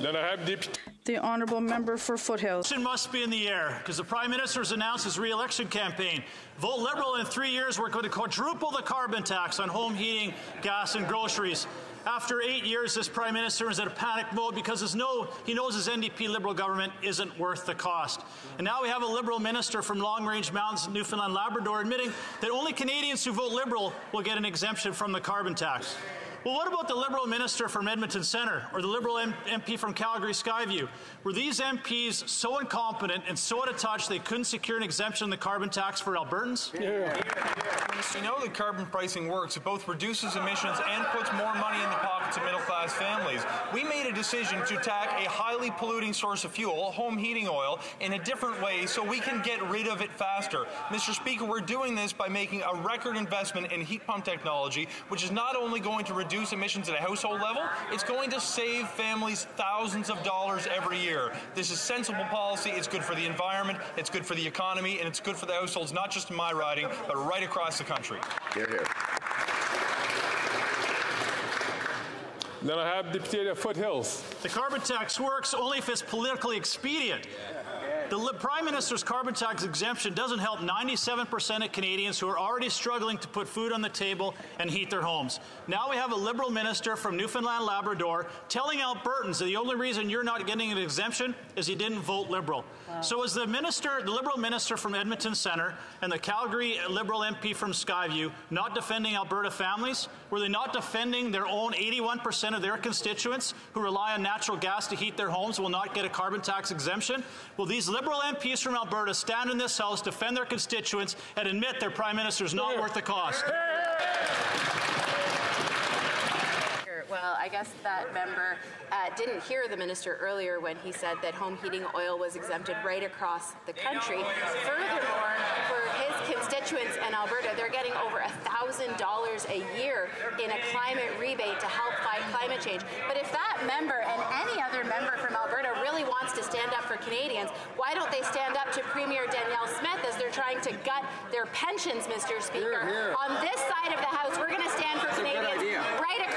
Then I have The honourable member for Foothills. Must be in the air because the Prime Minister has announced his re-election campaign. Vote Liberal in 3 years, we're going to quadruple the carbon tax on home heating, gas and groceries. After 8 years, this Prime Minister is in a panic mode because he knows his NDP Liberal government isn't worth the cost. And now we have a Liberal minister from Long Range Mountains, Newfoundland, Labrador, admitting that only Canadians who vote Liberal will get an exemption from the carbon tax. Well, what about the Liberal minister from Edmonton Centre or the Liberal MP from Calgary Skyview? Were these MPs so incompetent and so out of touch they couldn't secure an exemption in the carbon tax for Albertans? We know that carbon pricing works. It both reduces emissions and puts more money in the pockets of middle-class families. We made a decision to tax a highly polluting source of fuel, home heating oil, in a different way so we can get rid of it faster. Mr. Speaker, we're doing this by making a record investment in heat pump technology, which is not only going to reduce emissions at a household level, it's going to save families thousands of dollars every year. This is sensible policy. It's good for the environment, it's good for the economy, and it's good for the households, not just in my riding, but right across the country. Hear, hear. Then I have Deputy Foothills. The carbon tax works only if it's politically expedient. The Prime Minister's carbon tax exemption doesn't help 97% of Canadians who are already struggling to put food on the table and heat their homes. Now we have a Liberal minister from Newfoundland, Labrador telling Albertans that the only reason you're not getting an exemption is you didn't vote Liberal. Wow. So is the Liberal minister from Edmonton Centre and the Calgary Liberal MP from Skyview not defending Alberta families? Were they not defending their own 81% of their constituents who rely on natural gas to heat their homes will not get a carbon tax exemption? Will these Liberal MPs from Alberta stand in this House, defend their constituents, and admit their Prime Minister is not worth the cost? Well, I guess that member didn't hear the minister earlier when he said that home heating oil was exempted right across the country. Furthermore, for his constituents in Alberta, they're getting over $1,000 a year in a climate rebate to help fight climate change. But if that member and any other member from Alberta really wants to stand up for Canadians, why don't they stand up to Premier Danielle Smith as they're trying to gut their pensions, Mr. Speaker? On this side of the House, we're going to stand for Canadians right across